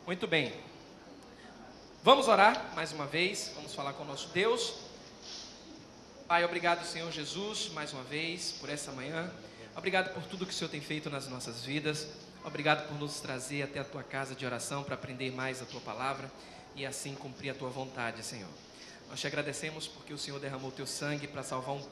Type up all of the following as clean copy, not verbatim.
Muito bem. Vamos orar mais uma vez, vamos falar com o nosso Deus. Pai, obrigado, Senhor Jesus, mais uma vez, por essa manhã. Obrigado por tudo que o Senhor tem feito nas nossas vidas. Obrigado por nos trazer até a Tua casa de oração para aprender mais a Tua palavra e assim cumprir a Tua vontade, Senhor. Nós te agradecemos porque o Senhor derramou o Teu sangue para salvar um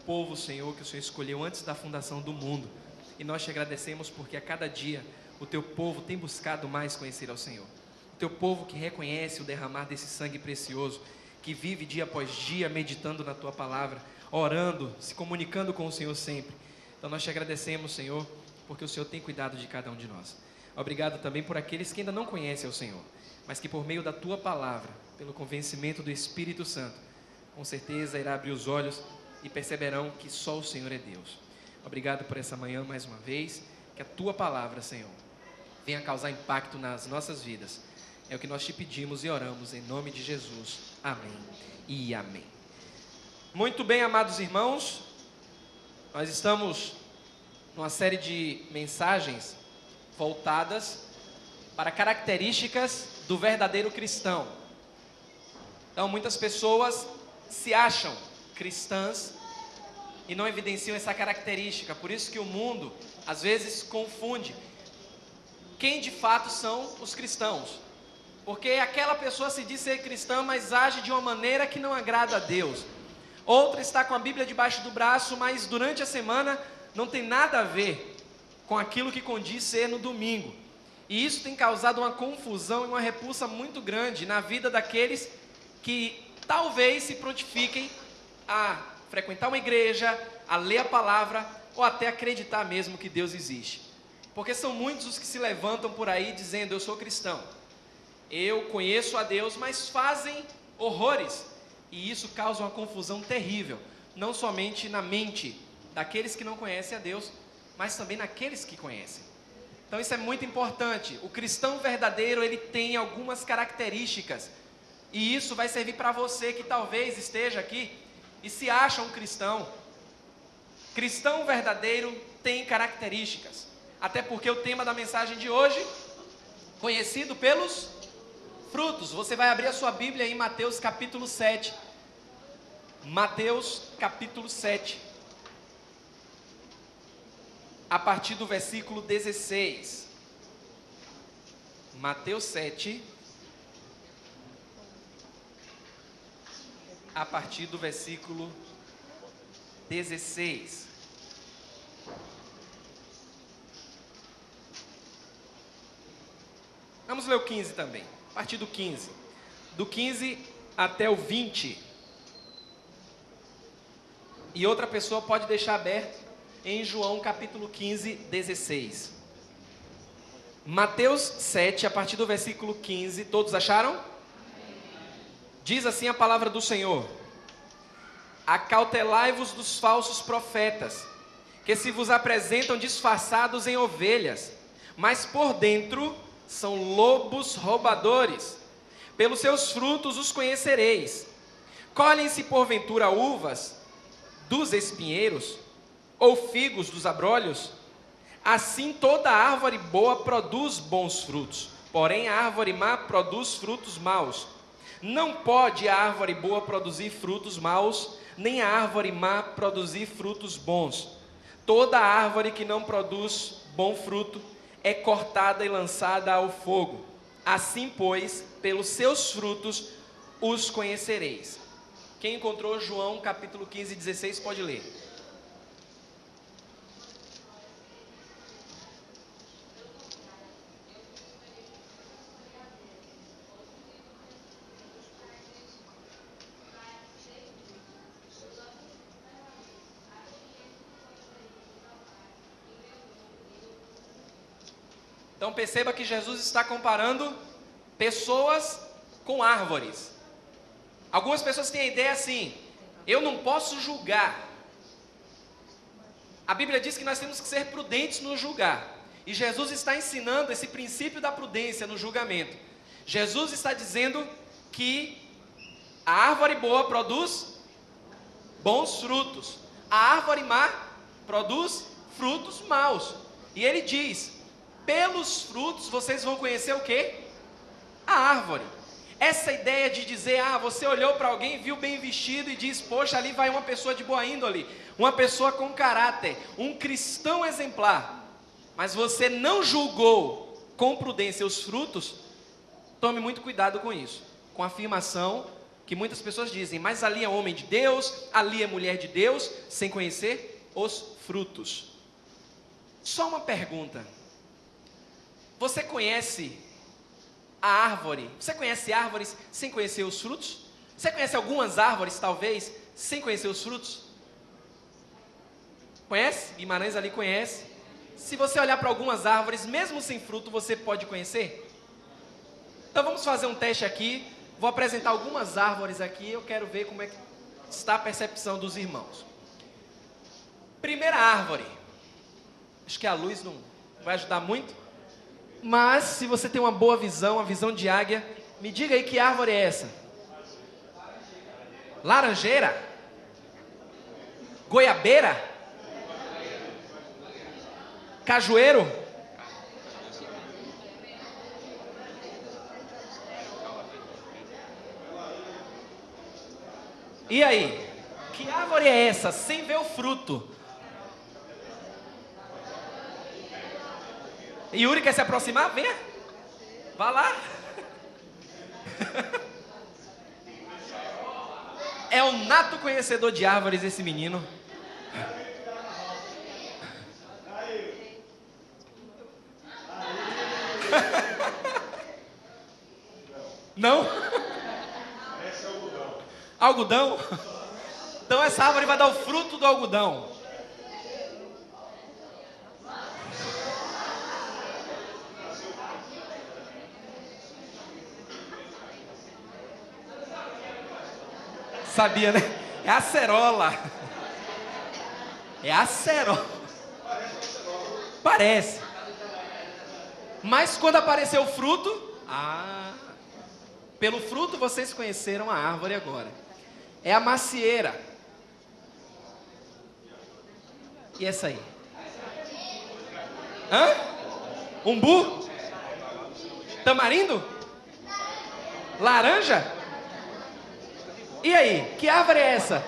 povo, Senhor, que o Senhor escolheu antes da fundação do mundo. E nós te agradecemos porque a cada dia o Teu povo tem buscado mais conhecer ao Senhor. O Teu povo que reconhece o derramar desse sangue precioso, que vive dia após dia meditando na Tua palavra, orando, se comunicando com o Senhor sempre. Então nós te agradecemos, Senhor, porque o Senhor tem cuidado de cada um de nós. Obrigado também por aqueles que ainda não conhecem o Senhor, mas que por meio da Tua palavra, pelo convencimento do Espírito Santo, com certeza irá abrir os olhos e perceberão que só o Senhor é Deus. Obrigado por essa manhã mais uma vez, que a Tua palavra, Senhor, venha causar impacto nas nossas vidas. É o que nós te pedimos e oramos em nome de Jesus. Amém e amém. Muito bem, amados irmãos, nós estamos numa série de mensagens voltadas para características do verdadeiro cristão. Então, muitas pessoas se acham cristãs e não evidenciam essa característica. Por isso que o mundo, às vezes, confunde quem de fato são os cristãos. Porque aquela pessoa se diz ser cristã, mas age de uma maneira que não agrada a Deus. Outra está com a Bíblia debaixo do braço, mas durante a semana não tem nada a ver com aquilo que condiz ser no domingo. E isso tem causado uma confusão e uma repulsa muito grande na vida daqueles que talvez se prontifiquem a frequentar uma igreja, a ler a palavra ou até acreditar mesmo que Deus existe. Porque são muitos os que se levantam por aí dizendo: eu sou cristão, eu conheço a Deus, mas fazem horrores. E isso causa uma confusão terrível, não somente na mente daqueles que não conhecem a Deus, mas também naqueles que conhecem. Então isso é muito importante. O cristão verdadeiro, ele tem algumas características, e isso vai servir para você que talvez esteja aqui e se acha um cristão. Cristão verdadeiro tem características, até porque o tema da mensagem de hoje, conhecido pelos frutos. Você vai abrir a sua Bíblia em Mateus capítulo 7. Mateus capítulo 7. A partir do versículo 16. Mateus 7. A partir do versículo 16. Vamos ler o 15 também. A partir do 15. Do 15 até o 20. E outra pessoa pode deixar aberto em João capítulo 15, 16. Mateus 7, a partir do versículo 15. Todos acharam? Diz assim a palavra do Senhor: acautelai-vos dos falsos profetas, que se vos apresentam disfarçados em ovelhas, mas por dentro são lobos roubadores. Pelos seus frutos os conhecereis. Colhem-se porventura uvas dos espinheiros, ou figos dos abrolhos? Assim toda árvore boa produz bons frutos, porém a árvore má produz frutos maus. Não pode a árvore boa produzir frutos maus, nem a árvore má produzir frutos bons. Toda árvore que não produz bom fruto é cortada e lançada ao fogo. Assim, pois, pelos seus frutos os conhecereis. Quem encontrou João capítulo 15, 16, pode ler. Então perceba que Jesus está comparando pessoas com árvores. Algumas pessoas têm a ideia assim: eu não posso julgar. A Bíblia diz que nós temos que ser prudentes no julgar. E Jesus está ensinando esse princípio da prudência no julgamento. Jesus está dizendo que a árvore boa produz bons frutos, a árvore má produz frutos maus. E ele diz: Pelos frutos vocês vão conhecer o quê? A árvore. Essa ideia de dizer, você olhou para alguém, viu bem vestido e diz, poxa, ali vai uma pessoa de boa índole, uma pessoa com caráter, um cristão exemplar, mas você não julgou com prudência os frutos, tome muito cuidado com isso, com a afirmação que muitas pessoas dizem, mas ali é homem de Deus, ali é mulher de Deus, sem conhecer os frutos. Só uma pergunta, você conhece a árvore? Você conhece árvores sem conhecer os frutos? Você conhece algumas árvores, talvez, sem conhecer os frutos? Conhece? Guimarães ali conhece. Se você olhar para algumas árvores, mesmo sem fruto, você pode conhecer? Então vamos fazer um teste aqui. Vou apresentar algumas árvores aqui. Eu quero ver como é que está a percepção dos irmãos. Primeira árvore. Acho que a luz não vai ajudar muito. Mas, se você tem uma boa visão, uma visão de águia, me diga aí que árvore é essa? Laranjeira? Goiabeira? Cajueiro? E aí? Que árvore é essa, sem ver o fruto? Yuri quer se aproximar? Venha. Vá lá. É um nato conhecedor de árvores esse menino. Não? Esse é algodão. Algodão? Então essa árvore vai dar o fruto do algodão. Sabia, né? É acerola. É acerola. Parece. Mas quando apareceu o fruto, pelo fruto vocês conheceram a árvore agora. É a macieira. E essa aí? Umbu? Tamarindo? Laranja? E aí, que árvore é essa?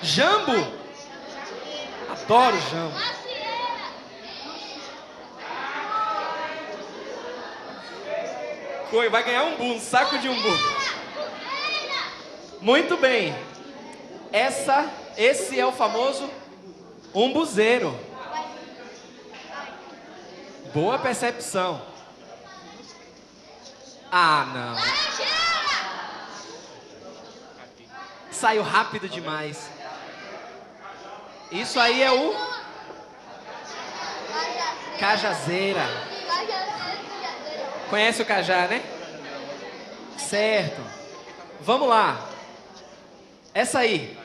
Jambo? Adoro jambo. Vai ganhar um saco de umbu. Muito bem. Esse é o famoso umbuzeiro. Boa percepção. Não. Saiu rápido demais. Isso aí é o cajazeira. Conhece o cajá, né? Certo. Vamos lá. Essa aí.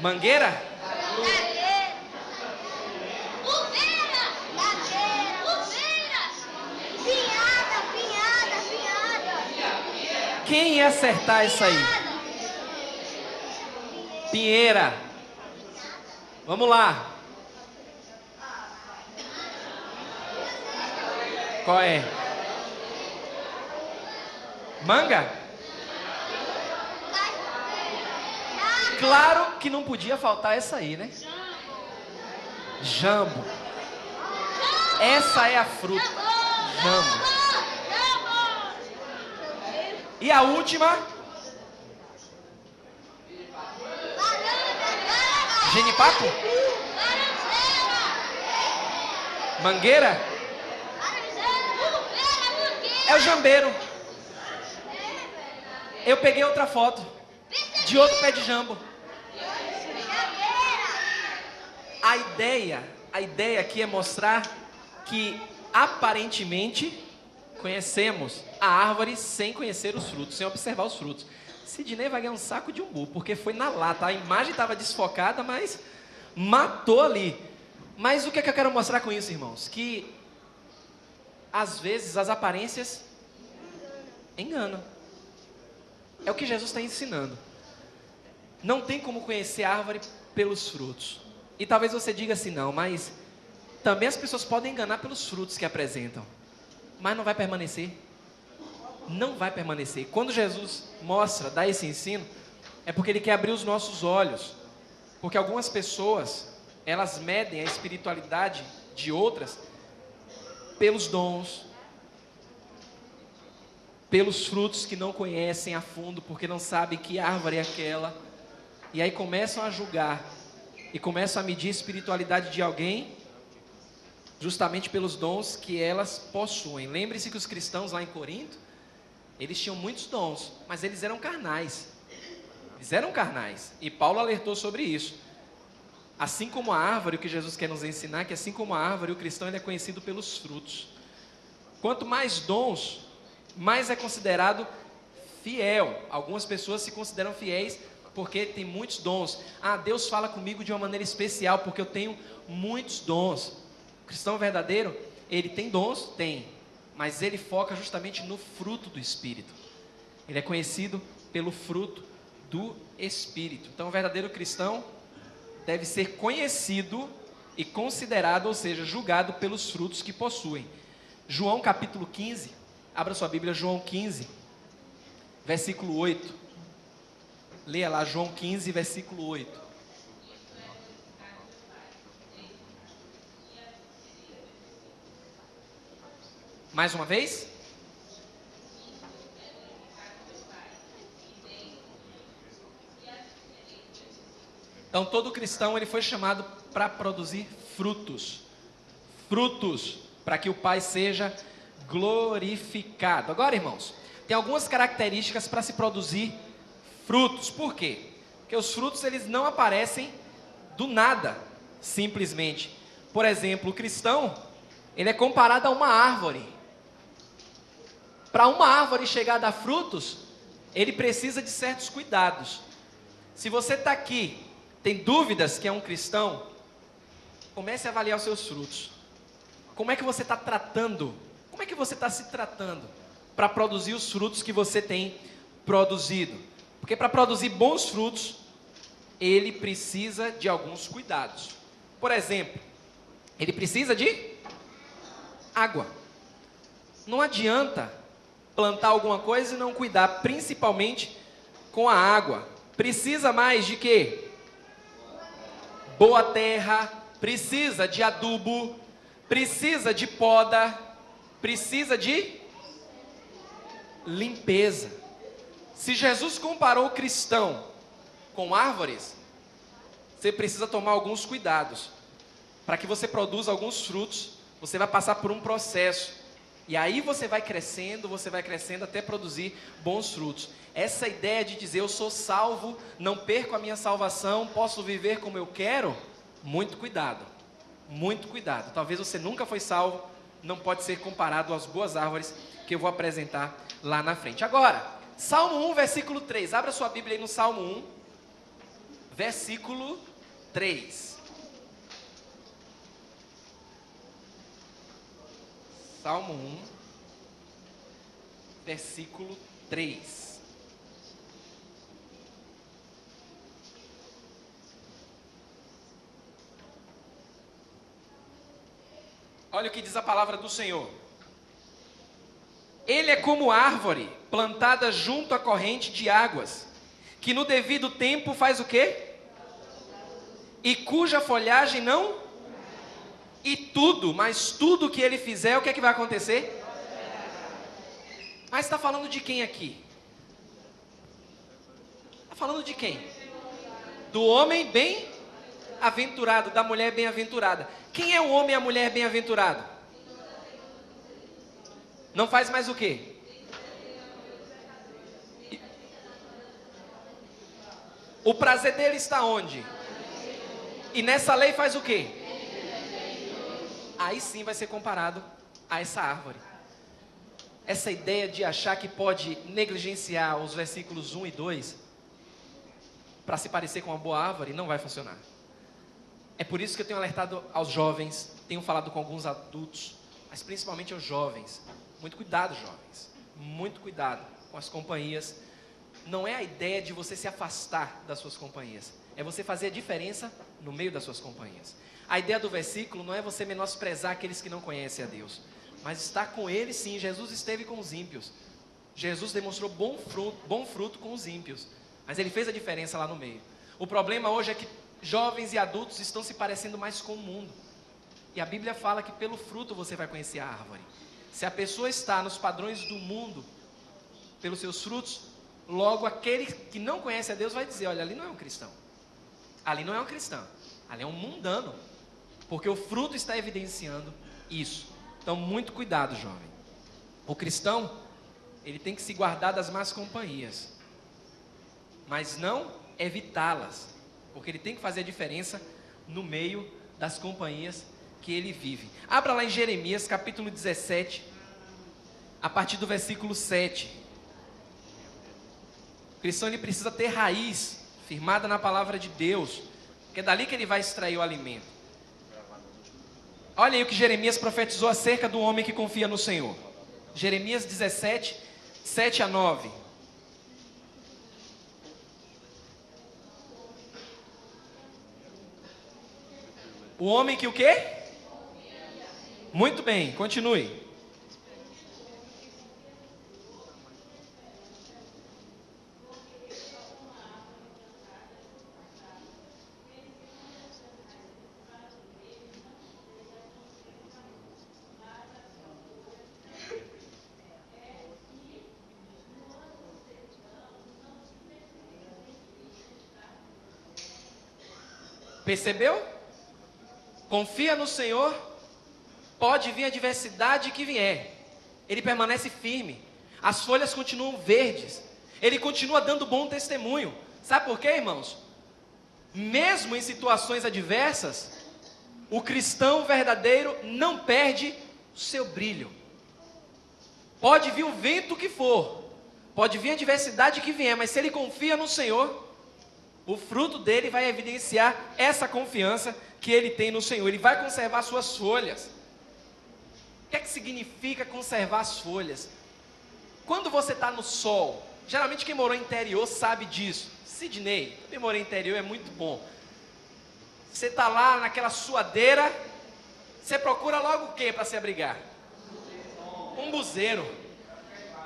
Mangueira? Quem ia acertar isso aí? Pinheira. Vamos lá. Qual é? Manga? Claro que não podia faltar essa aí, né? Jambo. Essa é a fruta. Jambo. E a última? Genipapo? Mangueira? É o jambeiro. Eu peguei outra foto de outro pé de jambo. A ideia aqui é mostrar que aparentemente conhecemos a árvore sem conhecer os frutos, sem observar os frutos. Sidney vai ganhar um saco de umbu, porque foi na lata. A imagem estava desfocada, mas matou ali. Mas o que é que eu quero mostrar com isso, irmãos? Que às vezes as aparências enganam. É o que Jesus está ensinando. Não tem como conhecer a árvore pelos frutos. E talvez você diga assim, não, mas também as pessoas podem enganar pelos frutos que apresentam. Mas não vai permanecer. Não vai permanecer. Quando Jesus mostra, dá esse ensino, é porque Ele quer abrir os nossos olhos. Porque algumas pessoas, elas medem a espiritualidade de outras pelos dons, pelos frutos que não conhecem a fundo, porque não sabem que árvore é aquela. E aí começam a julgar e começam a medir a espiritualidade de alguém justamente pelos dons que elas possuem. Lembre-se que os cristãos lá em Corinto, eles tinham muitos dons, mas eles eram carnais. Eles eram carnais. E Paulo alertou sobre isso. Assim como a árvore, o que Jesus quer nos ensinar, que assim como a árvore, o cristão ele é conhecido pelos frutos. Quanto mais dons, mais é considerado fiel. Algumas pessoas se consideram fiéis porque tem muitos dons. Ah, Deus fala comigo de uma maneira especial porque eu tenho muitos dons. O cristão verdadeiro, ele tem dons? Tem. Mas ele foca justamente no fruto do Espírito. Ele é conhecido pelo fruto do Espírito. Então, o verdadeiro cristão deve ser conhecido e considerado, ou seja, julgado pelos frutos que possuem. João capítulo 15, abra sua Bíblia, João 15, versículo 8. Leia lá, João 15, versículo 8. Mais uma vez? Então, todo cristão ele foi chamado para produzir frutos. Frutos, para que o Pai seja glorificado. Agora, irmãos, tem algumas características para se produzir frutos. Por quê? Porque os frutos eles não aparecem do nada, simplesmente. Por exemplo, o cristão, ele é comparado a uma árvore. Para uma árvore chegar a dar frutos, ele precisa de certos cuidados. Se você está aqui, tem dúvidas que é um cristão, comece a avaliar os seus frutos. Como é que você está tratando? Como é que você está se tratando para produzir os frutos que você tem produzido? Porque para produzir bons frutos, ele precisa de alguns cuidados. Por exemplo, ele precisa de água. Não adianta plantar alguma coisa e não cuidar, principalmente com a água. Precisa mais de quê? Boa terra, precisa de adubo, precisa de poda, precisa de limpeza. Se Jesus comparou o cristão com árvores, você precisa tomar alguns cuidados. Para que você produza alguns frutos, você vai passar por um processo. E aí você vai crescendo até produzir bons frutos. Essa ideia de dizer eu sou salvo, não perco a minha salvação, posso viver como eu quero, muito cuidado. Muito cuidado. Talvez você nunca foi salvo, não pode ser comparado às boas árvores que eu vou apresentar lá na frente. Agora, Salmo 1, versículo 3. Abra sua Bíblia aí no Salmo 1, versículo 3. Salmo 1, versículo 3. Olha o que diz a palavra do Senhor. Ele é como árvore plantada junto à corrente de águas, que no devido tempo faz o quê? E cuja folhagem não... E tudo, mas tudo que ele fizer, o que é que vai acontecer? Mas está falando de quem aqui? Está falando de quem? Do homem bem-aventurado, da mulher bem-aventurada. Quem é o homem e a mulher bem-aventurado? Não faz mais o quê? O prazer dele está onde? E nessa lei faz o quê? Aí sim vai ser comparado a essa árvore. Essa ideia de achar que pode negligenciar os versículos 1 e 2 para se parecer com uma boa árvore, não vai funcionar. É por isso que eu tenho alertado aos jovens, tenho falado com alguns adultos, mas principalmente aos jovens. Muito cuidado, jovens. Muito cuidado com as companhias. não é a ideia de você se afastar das suas companhias. É você fazer a diferença no meio das suas companhias. A ideia do versículo não é você menosprezar aqueles que não conhecem a Deus, mas estar com eles sim. Jesus esteve com os ímpios. Jesus demonstrou bom fruto com os ímpios, mas ele fez a diferença lá no meio. O problema hoje é que jovens e adultos estão se parecendo mais com o mundo. E a Bíblia fala que pelo fruto você vai conhecer a árvore. Se a pessoa está nos padrões do mundo, pelos seus frutos, logo aquele que não conhece a Deus vai dizer: olha, ali não é um cristão. Ali não é um cristão, ali é um mundano. Porque o fruto está evidenciando isso. Então, muito cuidado, jovem. O cristão, ele tem que se guardar das más companhias, mas não evitá-las, porque ele tem que fazer a diferença no meio das companhias que ele vive. Abra lá em Jeremias, capítulo 17, a partir do versículo 7. O cristão, ele precisa ter raiz firmada na palavra de Deus, porque é dali que ele vai extrair o alimento. Olha aí o que Jeremias profetizou acerca do homem que confia no Senhor. Jeremias 17, 7 a 9. O homem que o quê? Muito bem, continue. Percebeu? Confia no Senhor, pode vir a adversidade que vier, ele permanece firme, as folhas continuam verdes, ele continua dando bom testemunho. Sabe por quê, irmãos? Mesmo em situações adversas, o cristão verdadeiro não perde o seu brilho. Pode vir o vento que for, pode vir a adversidade que vier, mas se ele confia no Senhor, o fruto dele vai evidenciar essa confiança que ele tem no Senhor. Ele vai conservar suas folhas. O que é que significa conservar as folhas? Quando você está no sol, geralmente quem morou no interior sabe disso. Sidney, também morei no interior, é muito bom. Você está lá naquela suadeira, você procura logo o que para se abrigar? Um buzeiro.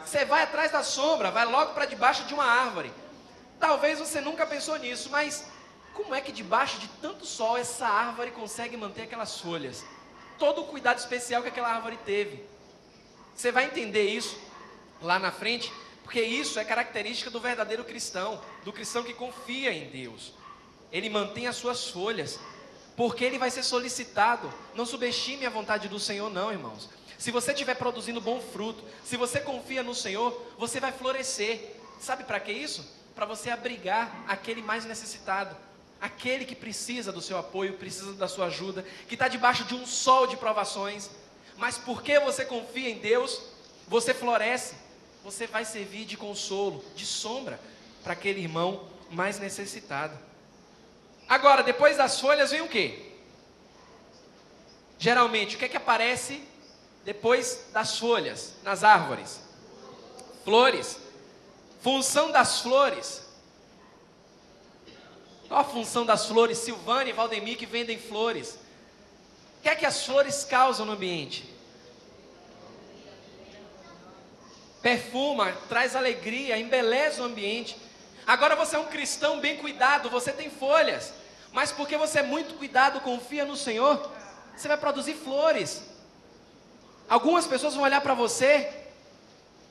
Você vai atrás da sombra, vai logo para debaixo de uma árvore. Talvez você nunca pensou nisso, mas como é que debaixo de tanto sol essa árvore consegue manter aquelas folhas? Todo o cuidado especial que aquela árvore teve. Você vai entender isso lá na frente, porque isso é característica do verdadeiro cristão, do cristão que confia em Deus. Ele mantém as suas folhas, porque ele vai ser solicitado. Não subestime a vontade do Senhor não, irmãos. Se você estiver produzindo bom fruto, se você confia no Senhor, você vai florescer. Sabe para que isso? Para você abrigar aquele mais necessitado, aquele que precisa do seu apoio, precisa da sua ajuda, que está debaixo de um sol de provações, mas porque você confia em Deus, você floresce, você vai servir de consolo, de sombra, para aquele irmão mais necessitado. Agora, depois das folhas vem o quê? Geralmente, o que é que aparece depois das folhas, nas árvores? Flores. Função das flores. Qual a função das flores? Silvane e Valdemir que vendem flores. O que é que as flores causam no ambiente? Perfuma, traz alegria, embeleza o ambiente. Agora você é um cristão bem cuidado, você tem folhas. Mas porque você é muito cuidado, confia no Senhor, você vai produzir flores. Algumas pessoas vão olhar para você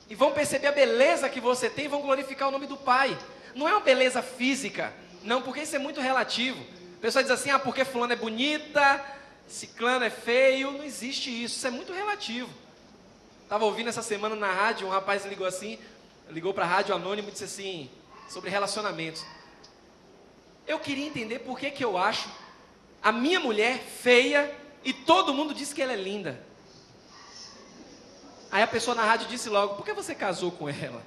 e vão perceber a beleza que você tem e vão glorificar o nome do Pai. Não é uma beleza física, não, porque isso é muito relativo. A pessoa diz assim, porque fulano é bonita, ciclano é feio. Não existe isso, isso é muito relativo. Estava ouvindo essa semana na rádio, um rapaz ligou para a rádio anônimo e disse assim, sobre relacionamentos. Eu queria entender por que eu acho a minha mulher feia e todo mundo diz que ela é linda. Aí a pessoa na rádio disse logo, por que você casou com ela?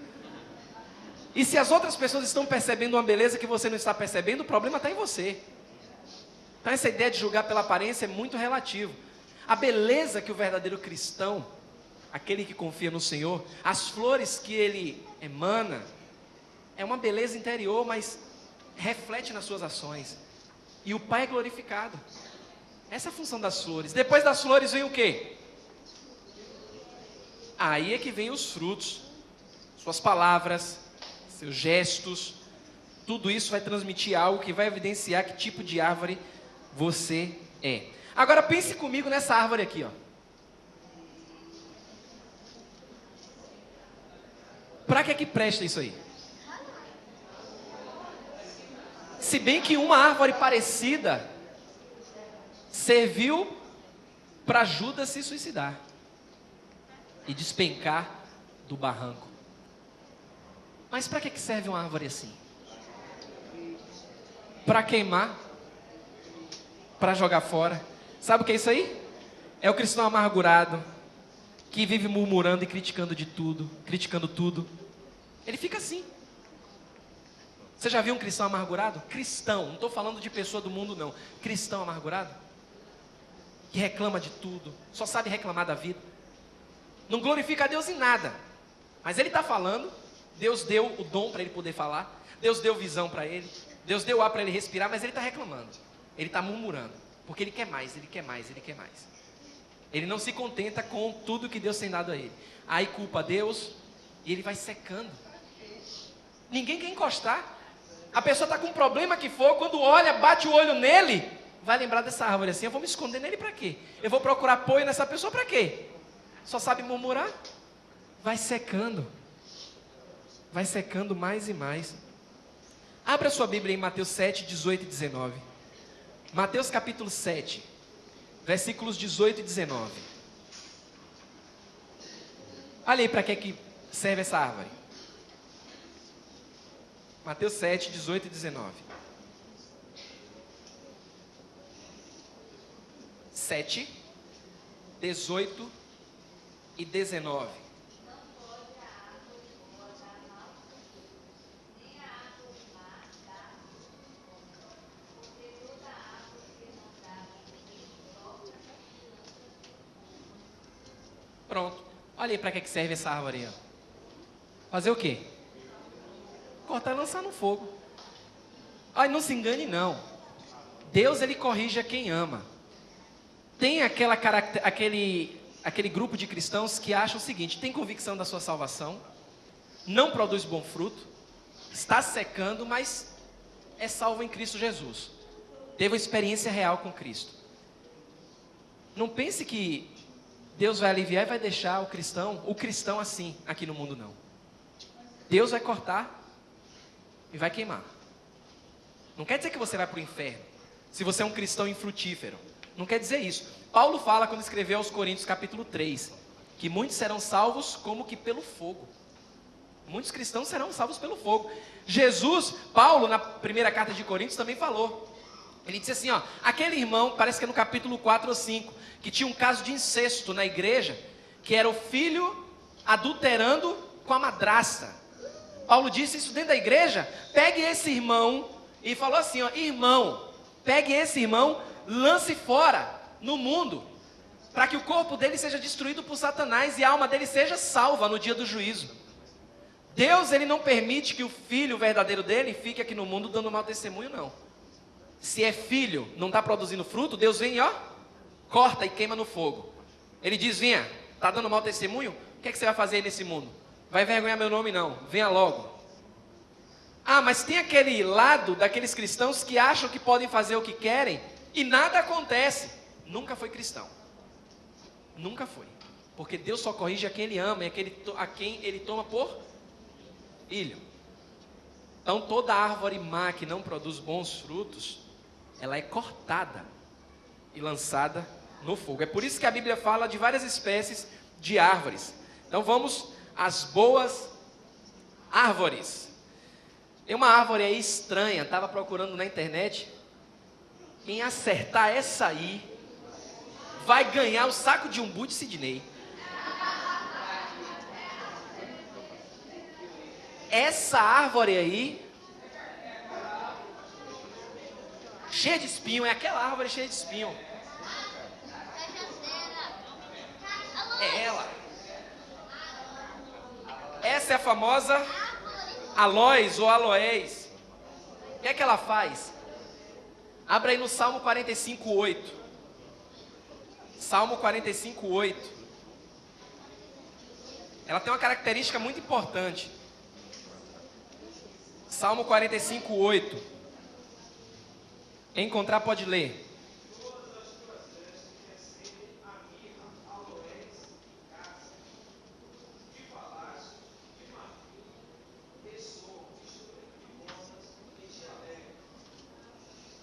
E se as outras pessoas estão percebendo uma beleza que você não está percebendo, o problema está em você. Então essa ideia de julgar pela aparência é muito relativo. A beleza que o verdadeiro cristão, aquele que confia no Senhor, as flores que ele emana, É uma beleza interior, mas reflete nas suas ações. E o Pai é glorificado. Essa é a função das flores. Depois das flores vem o quê? Aí é que vem os frutos. Suas palavras, seus gestos. Tudo isso vai transmitir algo que vai evidenciar que tipo de árvore você é. Agora pense comigo nessa árvore aqui, ó. Para que é que presta isso aí? Se bem que uma árvore parecida serviu para Judas se suicidar e despencar do barranco. Mas para que serve uma árvore assim? Para queimar? Para jogar fora? Sabe o que é isso aí? É o cristão amargurado, que vive murmurando e criticando de tudo, criticando tudo. Ele fica assim. Você já viu um cristão amargurado? Cristão, não estou falando de pessoa do mundo não. Cristão amargurado? Que reclama de tudo, só sabe reclamar da vida. Não glorifica a Deus em nada. Mas ele está falando, Deus deu o dom para ele poder falar, Deus deu visão para ele, Deus deu ar para ele respirar, mas ele está reclamando. Ele está murmurando, porque ele quer mais, ele quer mais, ele quer mais. Ele não se contenta com tudo que Deus tem dado a ele. Aí culpa Deus e ele vai secando. Ninguém quer encostar. A pessoa está com um problema que for, quando olha, bate o olho nele, vai lembrar dessa árvore assim, eu vou me esconder nele para quê? Eu vou procurar apoio nessa pessoa para quê? Só sabe murmurar? Vai secando. Vai secando mais e mais. Abra sua Bíblia em Mateus 7, 18 e 19. Mateus capítulo 7, versículos 18 e 19. Olha aí para que serve essa árvore. Mateus 7, 18 e 19. 7, 18 e 19. Pronto. Olha aí para que serve essa árvore aí, ó. Fazer o quê? Cortar e lançar no fogo. Ai, não se engane não. Deus, ele corrige a quem ama. Tem aquele grupo de cristãos que acham o seguinte: tem convicção da sua salvação, não produz bom fruto, está secando, mas é salvo em Cristo Jesus. Teve uma experiência real com Cristo. Não pense que Deus vai aliviar e vai deixar o cristão assim aqui no mundo, não. Deus vai cortar e vai queimar. Não quer dizer que você vai para o inferno se você é um cristão infrutífero. Não quer dizer isso. Paulo fala quando escreveu aos Coríntios capítulo 3, que muitos serão salvos como que pelo fogo. Muitos cristãos serão salvos pelo fogo. Paulo na primeira carta de Coríntios também falou. Ele disse assim, ó, aquele irmão, parece que é no capítulo 4 ou 5, que tinha um caso de incesto na igreja, que era o filho adulterando com a madrasta. Paulo disse isso dentro da igreja. Pegue esse irmão, e falou assim, ó, irmão, pegue esse irmão, lance fora no mundo, para que o corpo dele seja destruído por Satanás e a alma dele seja salva no dia do juízo. Deus, ele não permite que o filho verdadeiro dele fique aqui no mundo dando mau testemunho, não. Se é filho, não está produzindo fruto, Deus vem, ó, corta e queima no fogo. Ele diz, venha, está dando mau testemunho? O que é que você vai fazer aí nesse mundo? Vai envergonhar meu nome não, venha logo. Ah, mas tem aquele lado daqueles cristãos que acham que podem fazer o que querem e nada acontece. Nunca foi cristão. Nunca foi. Porque Deus só corrige a quem Ele ama e a quem Ele toma por filho. Então toda árvore má que não produz bons frutos, ela é cortada e lançada no fogo. É por isso que a Bíblia fala de várias espécies de árvores. Então vamos às boas árvores. Tem uma árvore aí estranha, estava procurando na internet. Quem acertar essa aí vai ganhar o saco de umbu de Sidney. Essa árvore aí, cheia de espinho, é aquela árvore cheia de espinho. É ela. Essa é a famosa aloés ou aloés. O que é que ela faz? Abra aí no Salmo 45:8. Salmo 45:8. Ela tem uma característica muito importante. Salmo 45:8. Quem encontrar pode ler.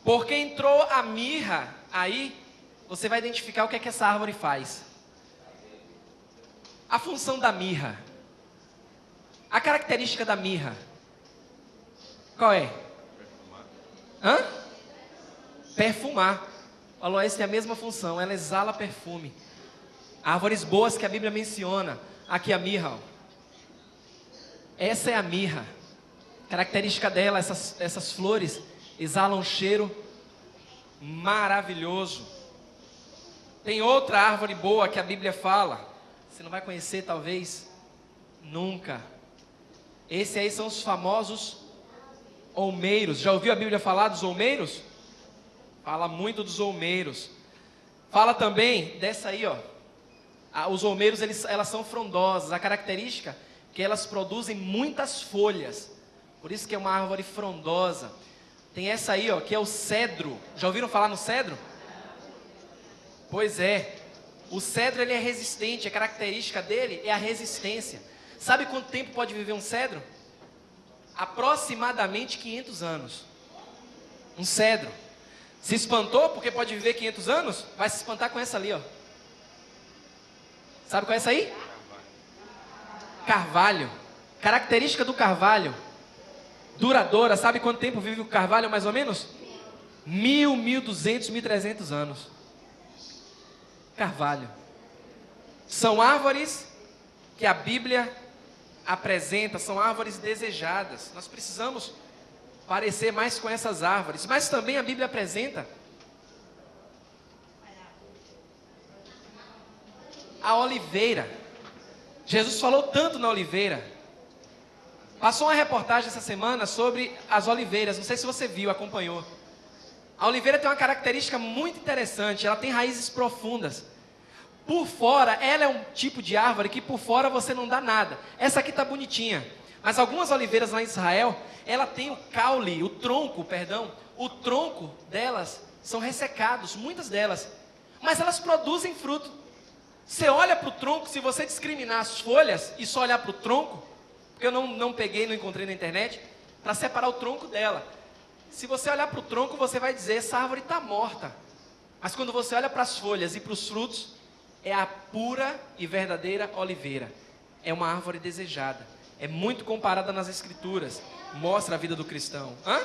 Porque entrou a mirra, aí você vai identificar o que é que essa árvore faz. A função da mirra. A característica da mirra. Qual é? Hã? Perfumar. O aloés tem a mesma função, ela exala perfume. Árvores boas que a Bíblia menciona. Aqui a mirra. Ó. Essa é a mirra. Característica dela, essas flores exalam um cheiro maravilhoso. Tem outra árvore boa que a Bíblia fala. Você não vai conhecer talvez nunca. Esses aí são os famosos olmeiros. Já ouviu a Bíblia falar dos olmeiros? Fala muito dos olmeiros. Fala também dessa aí, ó. Os olmeiros, elas são frondosas. A característica é que elas produzem muitas folhas. Por isso que é uma árvore frondosa. Tem essa aí, ó, que é o cedro. Já ouviram falar no cedro? Pois é. O cedro, ele é resistente. A característica dele é a resistência. Sabe quanto tempo pode viver um cedro? Aproximadamente 500 anos. Um cedro. Se espantou porque pode viver 500 anos? Vai se espantar com essa ali, ó. Sabe qual é essa aí? Carvalho. Característica do carvalho. Duradoura. Sabe quanto tempo vive o carvalho, mais ou menos? 1.000, 1.200, 1.300 anos. Carvalho. São árvores que a Bíblia apresenta, são árvores desejadas. Nós precisamos parecer mais com essas árvores. Mas também a Bíblia apresenta a oliveira. Jesus falou tanto na oliveira. Passou uma reportagem essa semana sobre as oliveiras. Não sei se você viu, acompanhou. A oliveira tem uma característica muito interessante. Ela tem raízes profundas. Por fora, ela é um tipo de árvore que por fora você não dá nada. Essa aqui está bonitinha. Mas algumas oliveiras lá em Israel, ela tem o caule, o tronco delas são ressecados, muitas delas. Mas elas produzem fruto. Você olha para o tronco, se você discriminar as folhas e só olhar para o tronco, porque eu não encontrei na internet, para separar o tronco dela. Se você olhar para o tronco, você vai dizer, essa árvore está morta. Mas quando você olha para as folhas e para os frutos, é a pura e verdadeira oliveira. É uma árvore desejada. É muito comparada nas escrituras. Mostra a vida do cristão. Hã?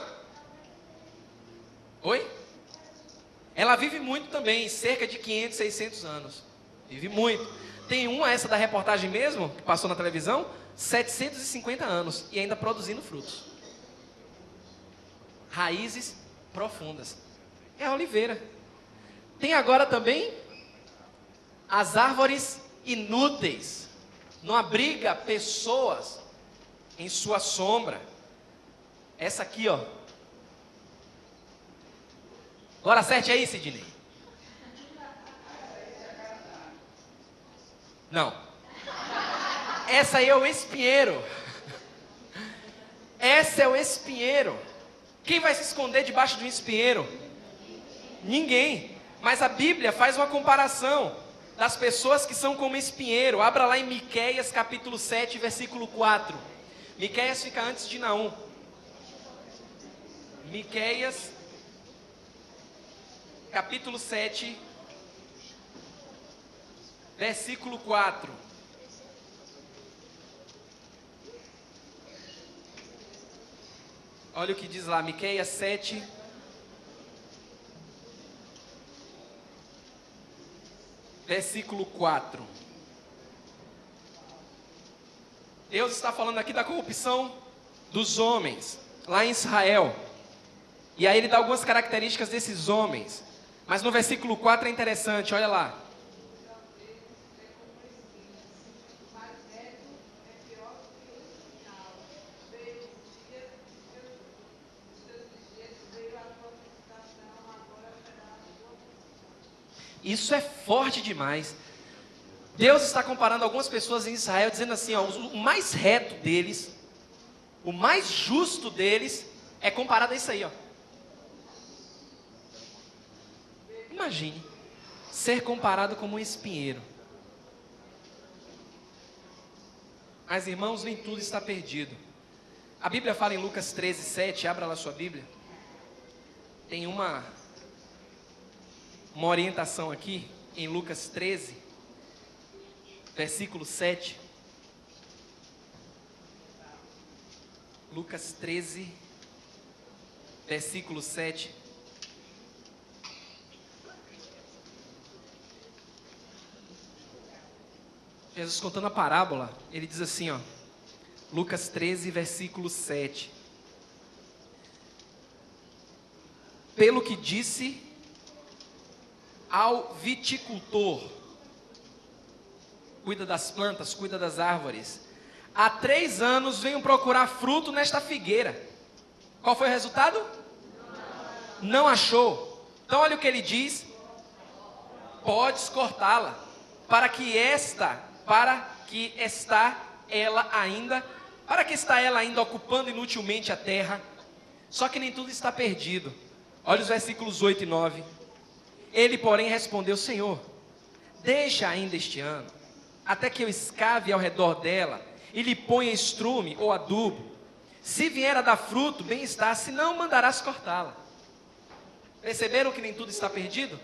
Oi? Ela vive muito também, cerca de 500, 600 anos. Vive muito. Tem uma, essa da reportagem mesmo, que passou na televisão, 750 anos e ainda produzindo frutos. Raízes profundas. É a oliveira. Tem agora também as árvores inúteis. Não abriga pessoas em sua sombra. Essa aqui, ó. Agora acerte aí, Sidney. Não. Essa aí é o espinheiro. Essa é o espinheiro. Quem vai se esconder debaixo de um espinheiro? Ninguém. Mas a Bíblia faz uma comparação das pessoas que são como espinheiro. Abra lá em Miqueias capítulo 7, versículo 4. Miqueias fica antes de Naum. Miqueias capítulo 7, versículo 4. Olha o que diz lá, Miqueias 7, versículo 4. Deus está falando aqui da corrupção dos homens, lá em Israel. E aí ele dá algumas características desses homens. Mas no versículo 4 é interessante, olha lá. Isso é forte demais. Deus está comparando algumas pessoas em Israel, dizendo assim, ó, o mais reto deles, o mais justo deles, é comparado a isso aí, ó. Imagine ser comparado como um espinheiro. Mas, irmãos, nem tudo está perdido. A Bíblia fala em Lucas 13, 7, abra lá sua Bíblia. Tem uma orientação aqui, em Lucas 13, versículo 7. Lucas 13, versículo 7. Jesus contando a parábola, ele diz assim, ó, Lucas 13, versículo 7. Pelo que disse ao viticultor, cuida das plantas, cuida das árvores, há 3 anos venho procurar fruto nesta figueira. Qual foi o resultado? Não achou. Então olha o que ele diz: podes cortá-la, para que está ela ainda ocupando inutilmente a terra. Só que nem tudo está perdido. Olha os versículos 8 e 9. Ele, porém, respondeu: Senhor, deixa ainda este ano, até que eu escave ao redor dela e lhe ponha estrume ou adubo. Se vier a dar fruto, bem está, se não, mandarás cortá-la. Perceberam que nem tudo está perdido?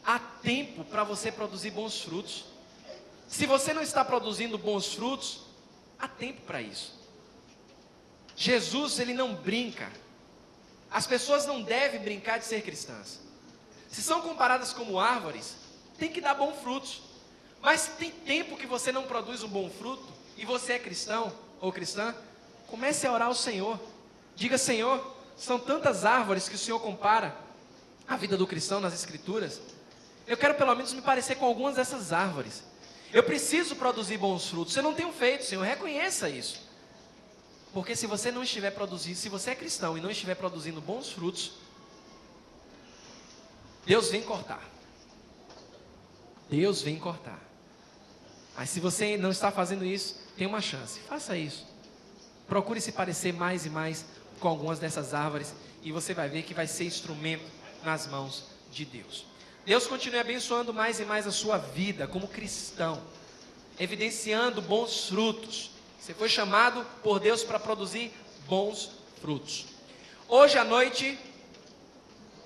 Há tempo para você produzir bons frutos. Se você não está produzindo bons frutos, há tempo para isso. Jesus, ele não brinca. As pessoas não devem brincar de ser cristãs. Se são comparadas como árvores, tem que dar bons frutos. Mas tem tempo que você não produz um bom fruto, e você é cristão ou cristã, comece a orar ao Senhor. Diga: Senhor, são tantas árvores que o Senhor compara a vida do cristão nas Escrituras. Eu quero pelo menos me parecer com algumas dessas árvores. Eu preciso produzir bons frutos. Eu não tenho feito, Senhor, reconheça isso. Porque se você não estiver produzindo, se você é cristão e não estiver produzindo bons frutos, Deus vem cortar. Deus vem cortar. Mas se você não está fazendo isso, tem uma chance. Faça isso. Procure se parecer mais e mais com algumas dessas árvores, e você vai ver que vai ser instrumento nas mãos de Deus. Deus continue abençoando mais e mais a sua vida como cristão, evidenciando bons frutos. Você foi chamado por Deus para produzir bons frutos. Hoje à noite,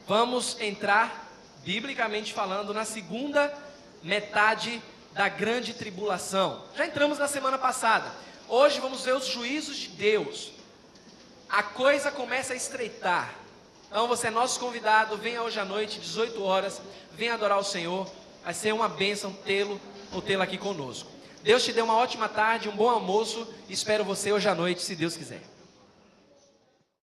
vamos entrar, biblicamente falando, na segunda metade da grande tribulação. Já entramos na semana passada. Hoje vamos ver os juízos de Deus. A coisa começa a estreitar. Então você é nosso convidado, venha hoje à noite, 18 horas, venha adorar o Senhor. Vai ser uma bênção tê-lo ou tê-la aqui conosco. Deus te dê uma ótima tarde, um bom almoço. Espero você hoje à noite, se Deus quiser.